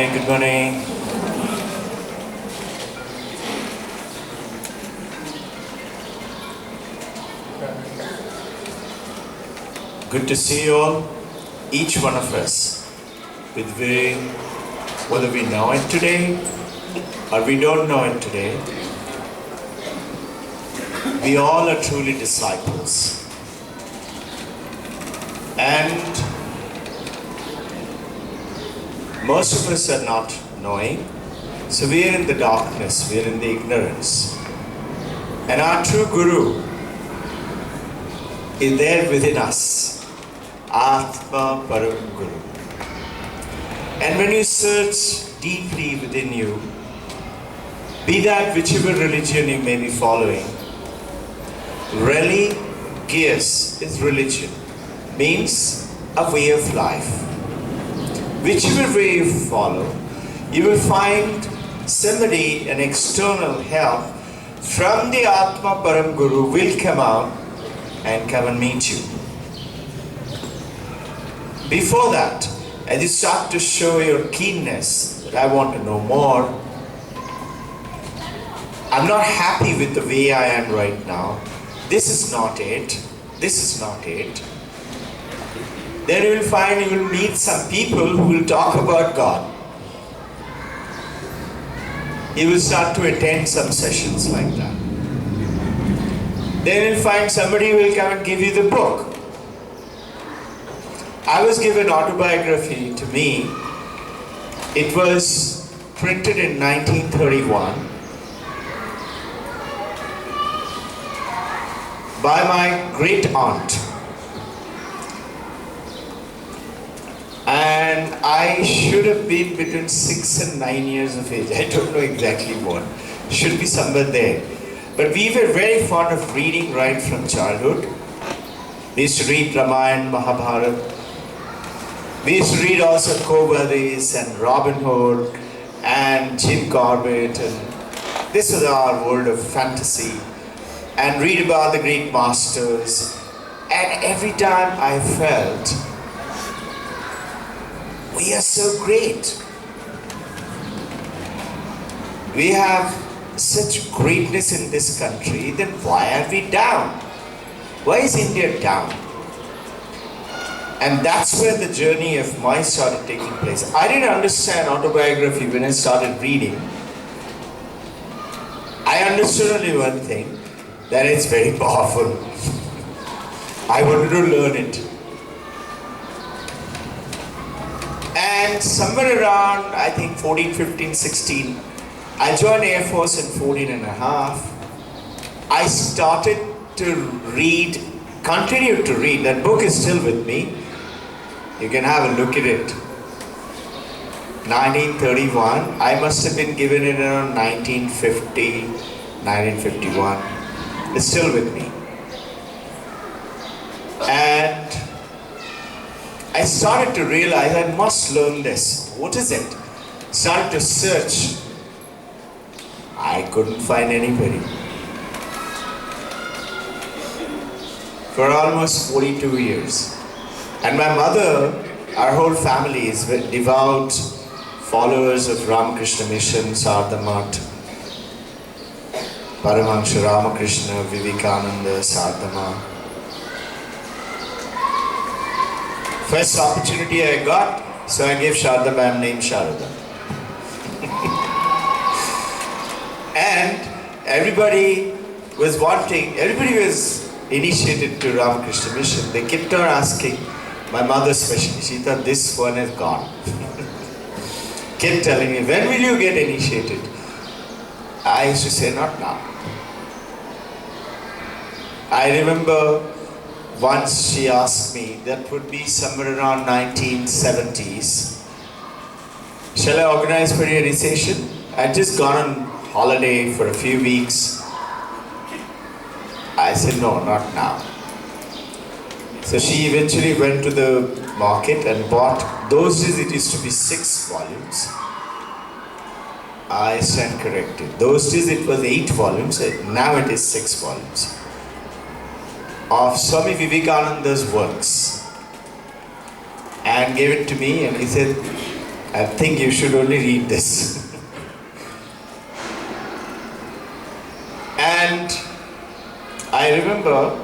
morning, good morning. Good to see you all, each one of us, with whether we know it today or we don't know it today, we all are truly disciples. And most of us are not knowing, so we are in the darkness, we are in the ignorance. And our true Guru is there within us, Atma Param Guru. And when you search deeply within you, be that whichever religion you may be following, religious is religion, means a way of life. Whichever way you follow, you will find somebody, an external help from the Atma Param Guru will come out and come and meet you. Before that, as you start to show your keenness, that I want to know more, I'm not happy with the way I am right now, this is not it, this is not it. Then you will find you will meet some people who will talk about God. You will start to attend some sessions like that. Then you will find somebody who will come and give you the book. I was given autobiography to me. It was printed in 1931 by my great aunt. And I should have been between 6 and 9 years of age. I don't know exactly what. Should be somewhere there. But we were very fond of reading right from childhood. We used to read Ramayana, Mahabharata. We used to read also Kobadis and Robin Hood and Jim Corbett. And this was our world of fantasy. And read about the great masters. And every time I felt, we are so great. We have such greatness in this country, then why are we down? Why is India down? And that's where the journey of mine started taking place. I didn't understand autobiography when I started reading. I understood only one thing, that it's very powerful. I wanted to learn it. And somewhere around, I think 14, 15, 16, I joined Air Force in 14 and a half. I started to read, continued to read. That book is still with me. You can have a look at it. 1931. I must have been given it around 1950, 1951. It's still with me. And I started to realize I must learn this. What is it? Started to search. I couldn't find anybody. For almost 42 years. And my mother, our whole family is devout followers of Ramakrishna Mission, Sardhamat, Paramahansa Ramakrishna, Vivekananda, Sardhama. First opportunity I got, so I gave Sharda ma'am name Sharada. And everybody was initiated to Ramakrishna Mission. They kept on asking, my mother especially, she thought this one is gone. Kept telling me, when will you get initiated? I used to say, not now. I remember once she asked me, that would be somewhere around 1970s, shall I organize for your initiation? I'd just gone on holiday for a few weeks. I said, no, not now. So she eventually went to the market and bought, those days it used to be 6 volumes. I stand corrected. Those days it was 8 volumes, now it is 6 volumes. Of Swami Vivekananda's works. And gave it to me and he said, I think you should only read this. And I remember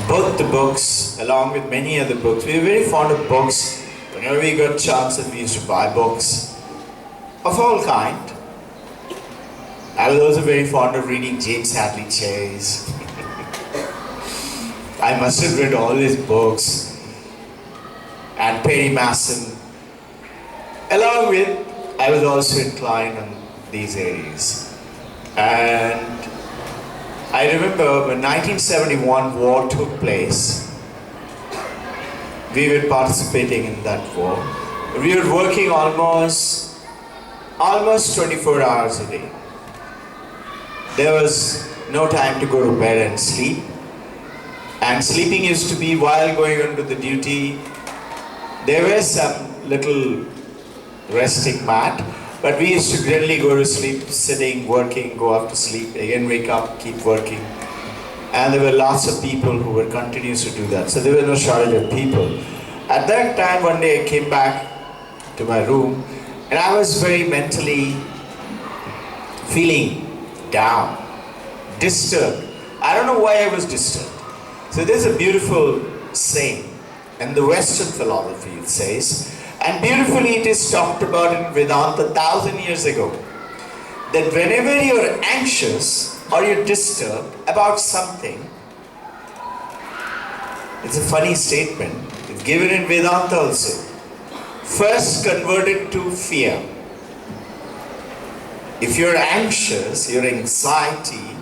both the books, along with many other books. We were very fond of books. Whenever we got chances, we used to buy books of all kind. I was also very fond of reading James Hadley Chase. I must have read all his books. And Perry Mason. Along with, I was also inclined on these areas. And I remember when 1971 war took place, we were participating in that war. We were working almost 24 hours a day. There was no time to go to bed and sleep. And sleeping used to be while going on to the duty. There were some little resting mat, but we used to generally go to sleep, sitting, working, go off to sleep, again wake up, keep working. And there were lots of people who were continuous to do that. So there was no shortage of people. At that time, one day I came back to my room and I was very mentally feeling down, disturbed. I don't know why I was disturbed. So there's a beautiful saying in the Western philosophy, it says, and beautifully it is talked about in Vedanta 1,000 years ago, that whenever you're anxious or you're disturbed about something, it's a funny statement, it's given in Vedanta also. First convert it to fear. If you're anxious, your anxiety,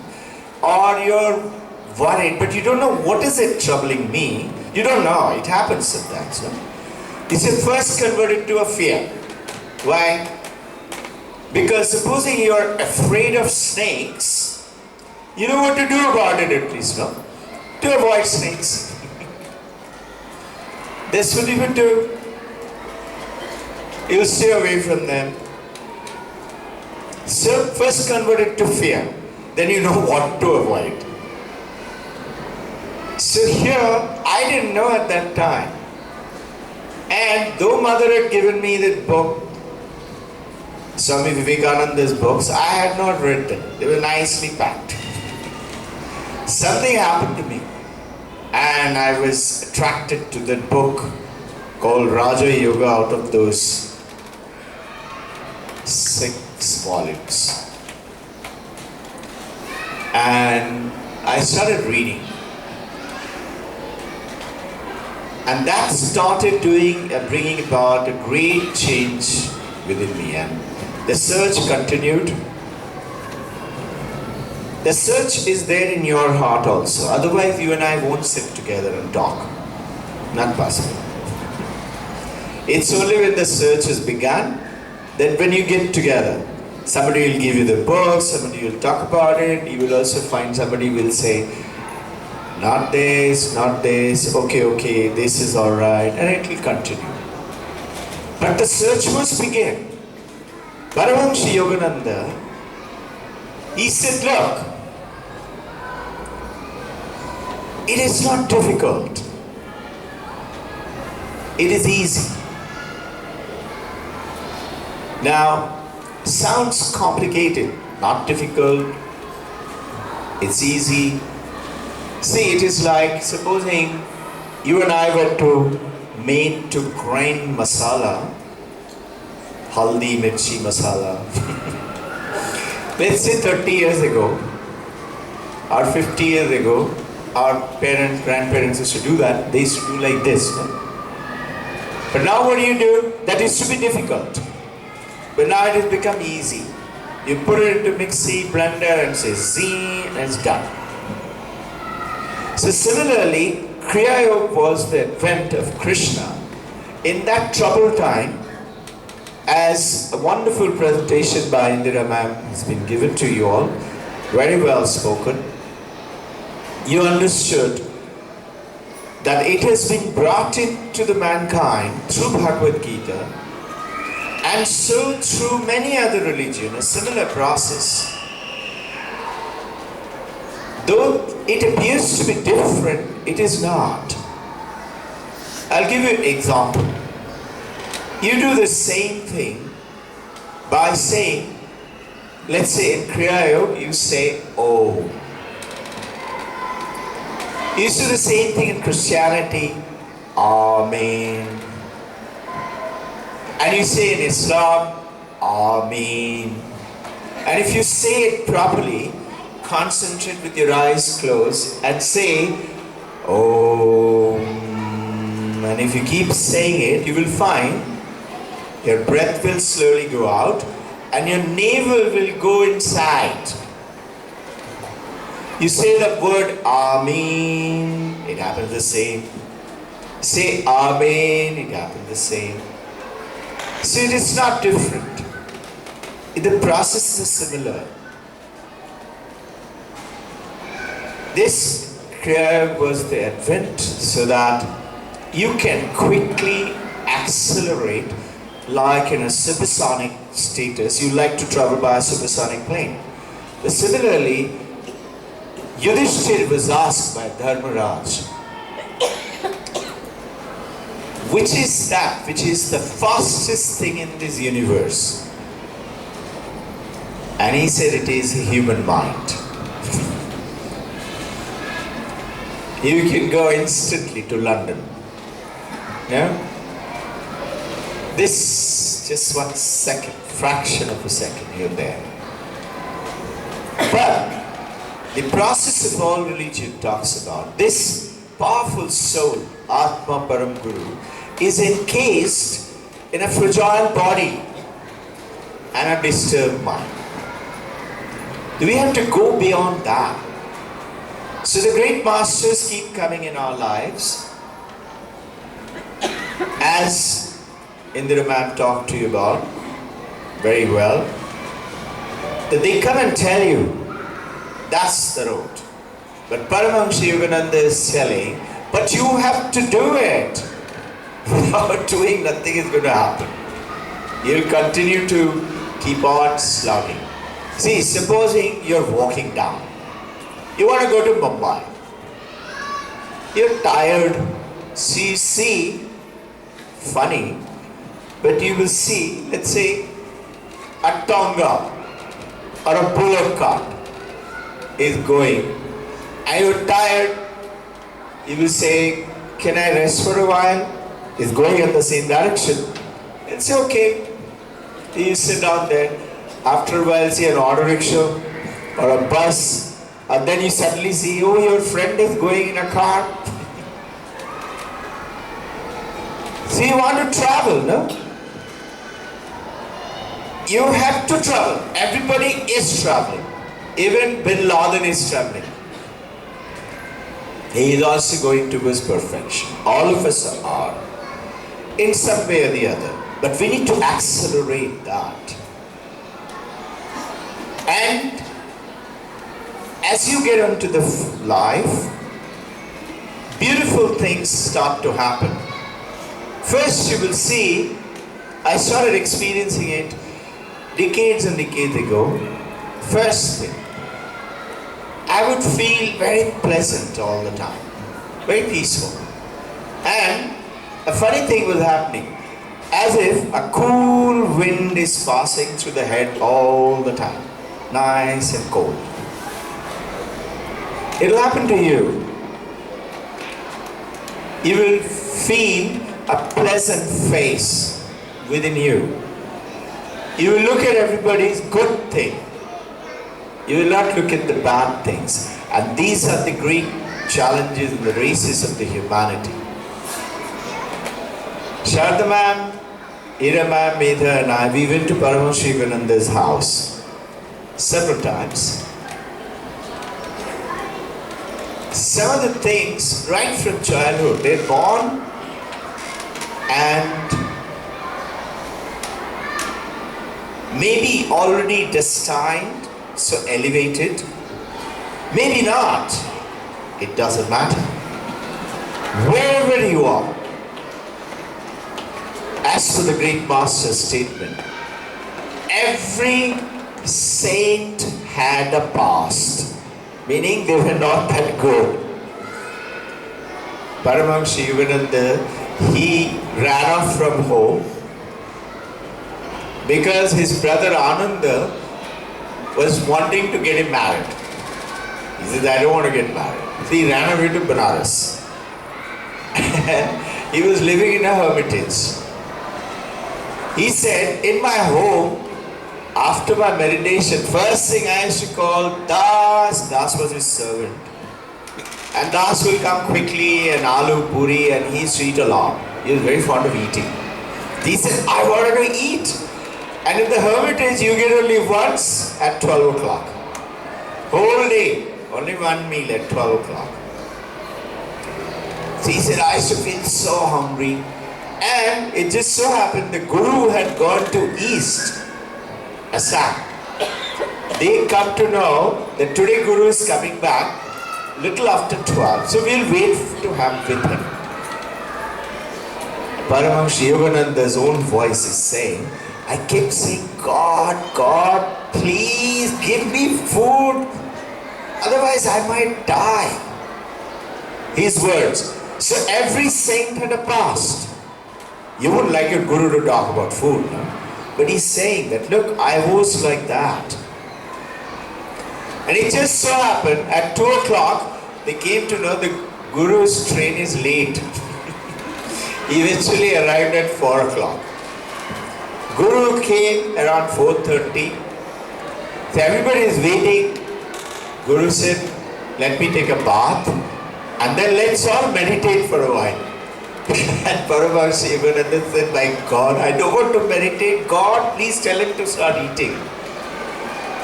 or you're worried, but you don't know what is it troubling me, you don't know, it happens sometimes. No? He said first convert it to a fear. Why? Because supposing you're afraid of snakes, you know what to do about it at least, no? To avoid snakes. That's what you would do. You stay away from them. So first convert it to fear. Then you know what to avoid. So here, I didn't know at that time. And though mother had given me that book, Swami Vivekananda's books, I had not read them. They were nicely packed. Something happened to me. And I was attracted to that book called Raja Yoga out of those 6 volumes. And I started reading. And that started bringing about a great change within me. And the search continued. The search is there in your heart also. Otherwise, you and I won't sit together and talk. Not possible. It's only when the search has begun that when you get together, somebody will give you the book, somebody will talk about it, you will also find somebody will say, not this, okay, this is alright, and it will continue. But the search must begin. Paramahansa Yogananda, he said, look, it is not difficult. It is easy. Now, sounds complicated, not difficult, it's easy. See, it is like supposing you and I were made to grind masala, haldi, mirchi masala. Let's say 30 years ago, or 50 years ago, our grandparents used to do that. They used to do like this. No? But now what do? That used to be difficult. But now it has become easy. You put it into mixie, blender and say zee, and it's done. So similarly, Kriya Yoga was the advent of Krishna in that troubled time. As a wonderful presentation by Indira ma'am has been given to you all, very well spoken, you understood that it has been brought into the mankind through Bhagavad Gita, and so through many other religions, a similar process. Though it appears to be different, it is not. I'll give you an example. You do the same thing by saying, let's say in Kriya Yoga, you say "Oh." You do the same thing in Christianity, Amen. And you say in Islam, Amen. And if you say it properly, concentrate with your eyes closed and say, Om. And if you keep saying it, you will find your breath will slowly go out and your navel will go inside. You say the word Amen, it happens the same. Say Amen, it happens the same. So it is not different. The process is similar. This Kriya was the advent so that you can quickly accelerate, like in a supersonic status. You like to travel by a supersonic plane. But similarly, Yudhishthira was asked by Dharmaraj, which is that which is the fastest thing in this universe? And he said it is the human mind. You can go instantly to London. Yeah? This, just 1 second, fraction of a second, you're there. But the process of all religion talks about this powerful soul, Atma Param Guru, is encased in a fragile body and a disturbed mind. We have to go beyond that. So the great masters keep coming in our lives, as Indira ma'am talked to you about very well, that they come and tell you that's the road. But Paramahansa Yogananda is telling, but you have to do it. Without doing, nothing is going to happen. You'll continue to keep on slugging. See, supposing you're walking down. You want to go to Mumbai. You're tired. See, funny, but you will see, let's say, a Tonga or a bullock cart is going, and you're tired. You will say, can I rest for a while? It's going in the same direction. It's okay. You sit down there. After a while, see an auto rickshaw or a bus, and then you suddenly see, oh, your friend is going in a car. So you want to travel, no? You have to travel. Everybody is traveling. Even Bin Laden is traveling. He is also going towards perfection. All of us are, in some way or the other. But we need to accelerate that. And as you get into the life, beautiful things start to happen. First you will see, I started experiencing it decades and decades ago. First thing, I would feel very pleasant all the time, very peaceful. And a funny thing was happening, as if a cool wind is passing through the head all the time, nice and cold. It will happen to you. You will feel a pleasant face within you. You will look at everybody's good thing. You will not look at the bad things. And these are the great challenges and the races of the humanity. Sharda ma'am, Ira ma'am, Medha and I, we went to Paramahansa Yogananda's house several times. Some of the things right from childhood, they're born and maybe already destined, so elevated, maybe not, it doesn't matter. Wherever you are, as for the great master's statement, every saint had a past, meaning they were not that good. Paramahansa Yogananda, he ran off from home because his brother Ananda was wanting to get him married. He said, I don't want to get married. So he ran away to Benares. And he was living in a hermitage. He said, in my home, after my meditation, first thing I used to call Das. Das was his servant. And Das will come quickly and aloo puri, and he used to eat a lot. He was very fond of eating. He said, I wanted to eat. And in the hermitage, you get only once at 12 o'clock. Whole day, only one meal at 12 o'clock. So he said, I used to feel so hungry. And it just so happened the Guru had gone to East, Assam. They come to know that today Guru is coming back little after 12. So we'll wait to have with him. Paramahansa Yogananda's own voice is saying, I kept saying, God, please give me food. Otherwise I might die. His words. So every saint had a past. You wouldn't like your Guru to talk about food, no? But he's saying that, look, I was like that. And it just so happened, at 2 o'clock, they came to know the Guru's train is late. He eventually arrived at 4 o'clock. Guru came around 4:30. So everybody is waiting. Guru said, let me take a bath and then let's all meditate for a while. And Paramahansa Yogananda said, my God, I don't want to meditate. God, please tell him to start eating.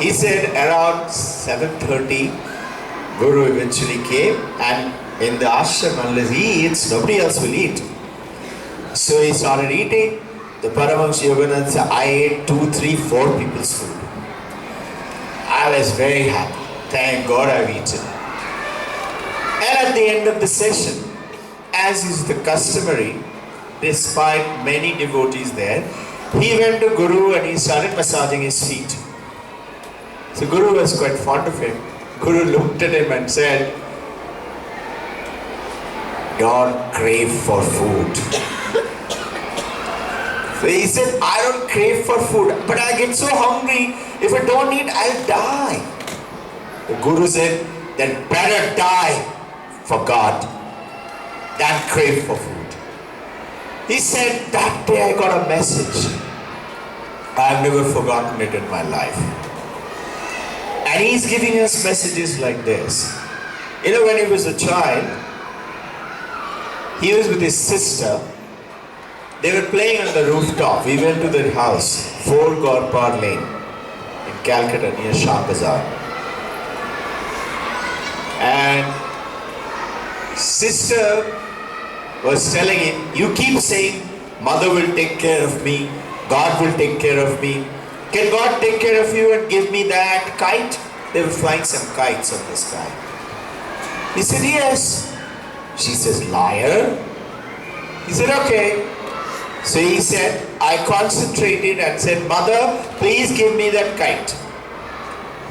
He said around 7:30, Guru eventually came, and in the ashram, unless he eats, nobody else will eat. So he started eating. The Paramahansa Yogananda said, I ate 2, 3, 4 people's food. I was very happy. Thank God I've eaten. And at the end of the session, as is the customary, despite many devotees there, he went to Guru and he started massaging his feet. So Guru was quite fond of him. Guru looked at him and said, don't crave for food. So he said, I don't crave for food, but I get so hungry, if I don't eat, I'll die. The Guru said, then better die for God than crave for food. He said, that day I got a message. I've never forgotten it in my life. And he's giving us messages like this. You know, when he was a child, he was with his sister. They were playing on the rooftop. We went to their house, 4 Gorakhpur Lane in Calcutta near Shah Bazaar. And sister was telling him, you keep saying, mother will take care of me, God will take care of me. Can God take care of you and give me that kite? They were flying some kites on the sky. He said, yes. She says, liar. He said, okay. So he said, I concentrated and said, mother, please give me that kite.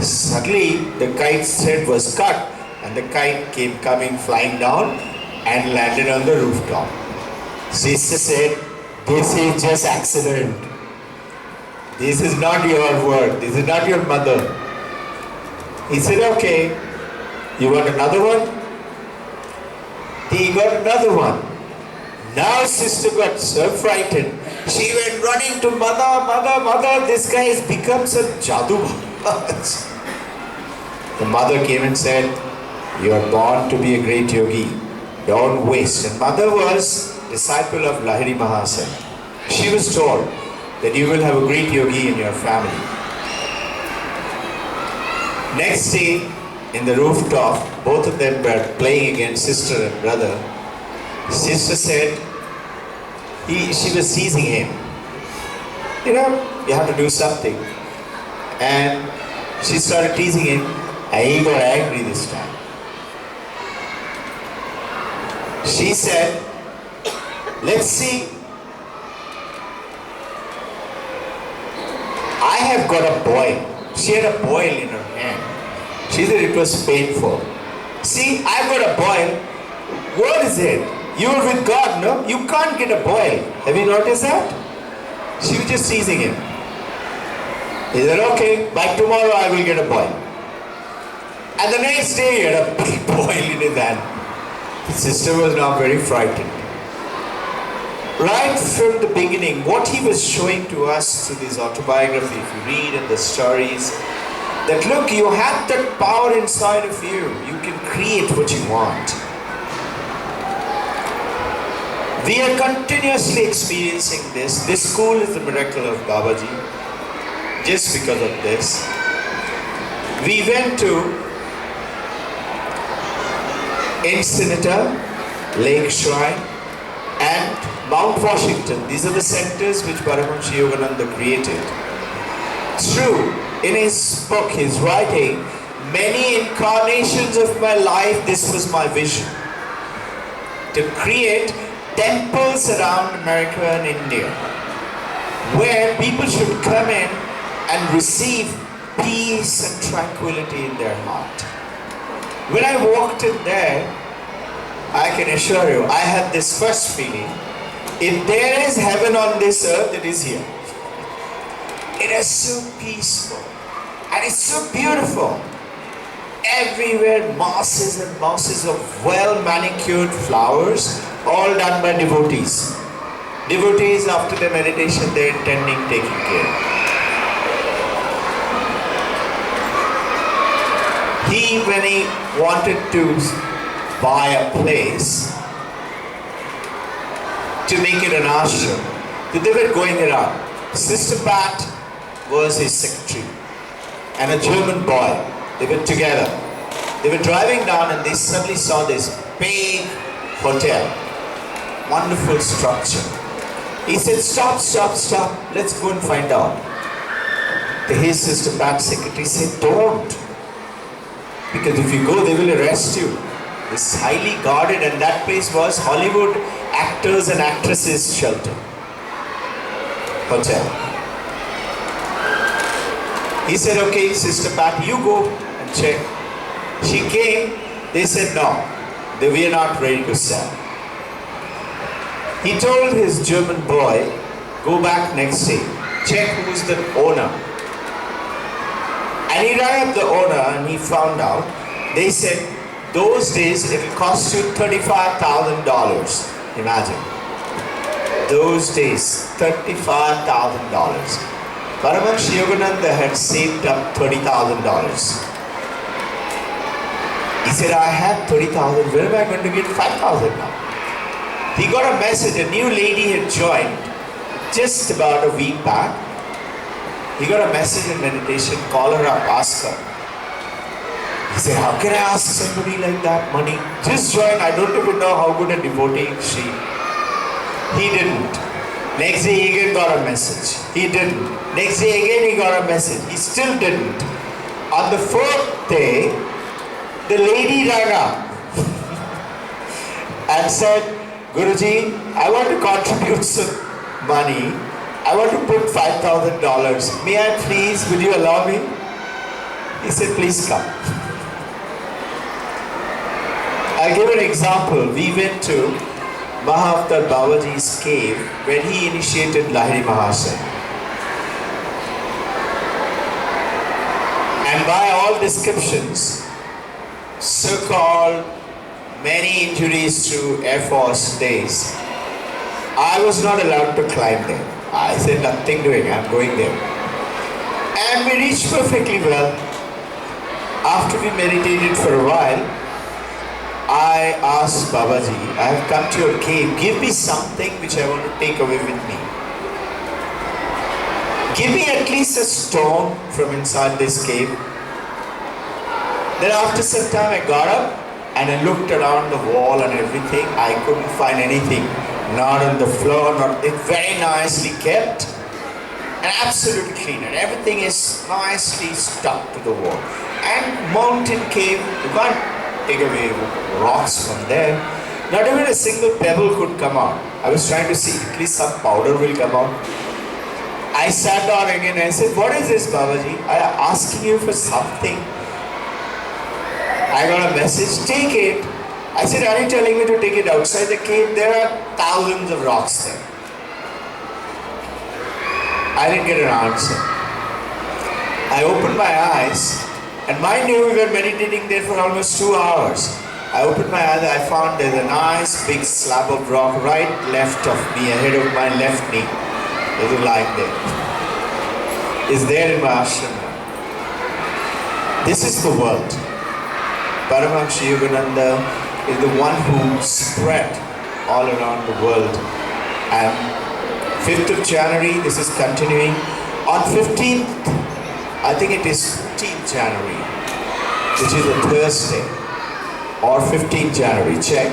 Suddenly, the kite's thread was cut and the kite came coming flying down and landed on the rooftop. Sister said, this is just accident. This is not your work. This is not your mother. He said, okay. You want another one? He got another one. Now sister got so frightened. She went running to mother, this guy has become such jadoo. The mother came and said, you are born to be a great yogi. Don't waste. And mother was disciple of Lahiri Mahasaya. She was told that you will have a great yogi in your family. Next day, in the rooftop, both of them were playing against sister and brother. Sister said, she was teasing him. You know, you have to do something. And she started teasing him, and he got angry this time. She said, let's see. I have got a boil. She had a boil in her hand. She said it was painful. See, I've got a boil. What is it? You are with God, no? You can't get a boil. Have you noticed that? She was just teasing him. He said, okay, by tomorrow I will get a boil. And the next day he had a big boil in his hand. His sister was now very frightened. Right from the beginning, what he was showing to us through this autobiography, if you read in the stories, that look, you have that power inside of you. You can create what you want. We are continuously experiencing this. This school is the miracle of Babaji. Just because of this. We went to Ensenada, Lake Shrine, and Mount Washington. These are the centers which Paramahansa Yogananda created. True, in his book, he's writing, many incarnations of my life, this was my vision. To create temples around America and India, where people should come in and receive peace and tranquility in their heart. When I walked in there, I can assure you, I had this first feeling, if there is heaven on this earth, it is here. It is so peaceful and it's so beautiful. Everywhere masses and masses of well manicured flowers, all done by devotees. Devotees, after their meditation, they are intending taking care. When he wanted to buy a place to make it an ashram, they were going around. Sister Pat was his secretary and a German boy. They were together. They were driving down and they suddenly saw this big hotel. Wonderful structure. He said, stop, stop, stop. Let's go and find out. His Sister Pat's secretary said, don't. Because if you go, they will arrest you. This is highly guarded, and that place was Hollywood actors and actresses' shelter. Hotel. He said, okay, Sister Pat, you go and check. She came, they said no, we are not ready to sell. He told his German boy, go back next day, check who's the owner. And he rang up the owner and he found out, they said, those days it will cost you $35,000. Imagine. Those days, $35,000. Paramahansa Yogananda had saved up $30,000. He said, I have 30,000, where am I going to get 5,000 now? He got a message, a new lady had joined just about a week back. He got a message in meditation, call her up, ask her. He said, how can I ask somebody like that money? Just join, I don't even know how good a devotee is she. He didn't. Next day he again got a message. He didn't. Next day again he got a message. He still didn't. On the fourth day, the lady rang up and said, Guruji, I want to contribute some money. I want to put $5,000. May I please, would you allow me? He said, please come. I'll give an example. We went to Mahavatar Babaji's cave when he initiated Lahiri Mahasaya. And by all descriptions, so-called many injuries through Air Force days, I was not allowed to climb there. I said, nothing doing, I'm going there. And we reached perfectly well. After we meditated for a while, I asked Babaji, I have come to your cave, give me something which I want to take away with me. Give me at least a stone from inside this cave. Then after some time I got up and I looked around the wall and everything. I couldn't find anything. Not on the floor, not it's very nicely kept and absolutely clean, and everything is nicely stuck to the wall. And mountain cave, you can't take away rocks from there. Not even a single pebble could come out. I was trying to see at least some powder will come out. I sat down again and I said, what is this, Babaji? I am asking you for something. I got a message, take it. I said, are you telling me to take it outside the cave? There are thousands of rocks there. I didn't get an answer. I opened my eyes, and mind you, we were meditating there for almost 2 hours. I opened my eyes, I found there's a nice big slab of rock right left of me, ahead of my left knee. There's a line there. It's there in my ashram. This is the world. Paramahansa Yogananda is the one who spread all around the world. And 5th of January, this is continuing. On 15th, I think it is 15th January, which is a Thursday, or 15th January, check.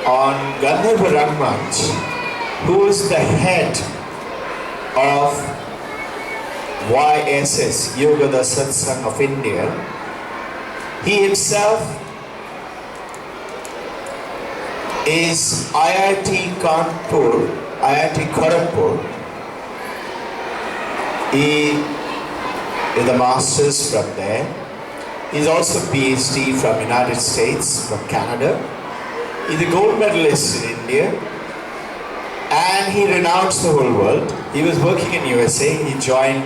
On Gandharva Rangmanch, who is the head of YSS, Yoga the Satsang of India, he himself is IIT Kanpur, IIT Gorakhpur. He is a master's from there. He's also PhD from United States, from Canada. He's a gold medalist in India. And he renounced the whole world. He was working in USA, he joined,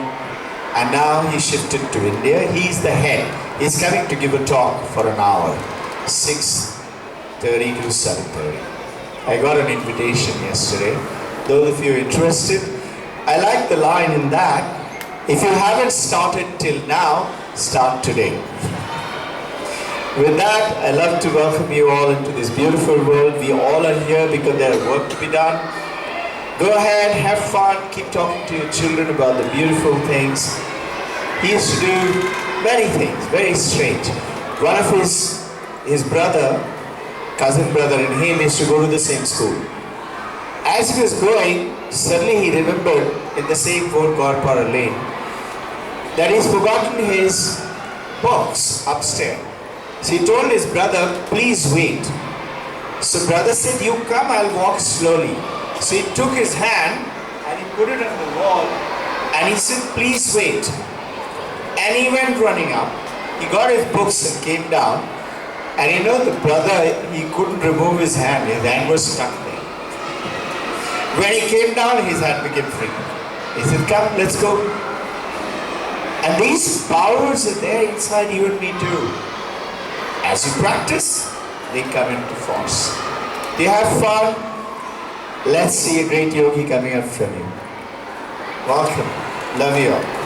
and now he shifted to India. He's the head. He's coming to give a talk for an hour, 6:30 to 7:30. I got an invitation yesterday. Those of you interested, I like the line in that, if you haven't started till now, start today. With that, I love to welcome you all into this beautiful world. We all are here because there is work to be done. Go ahead, have fun, keep talking to your children about the beautiful things. He used to do many things, very strange. One of his brother, cousin brother and him used to go to the same school. As he was going, suddenly he remembered in the same road, Gorakhpur lane, that he's forgotten his box upstairs. So he told his brother, please wait. So brother said, you come, I'll walk slowly. So he took his hand and he put it on the wall and he said, please wait. And he went running up. He got his books and came down. And you know, the brother, he couldn't remove his hand. His hand was stuck there. When he came down, his hand became free. He said, come, let's go. And these powers are there inside you and me too. As you practice, they come into force. You have fun. Let's see a great yogi coming up from you. Welcome. Love you all.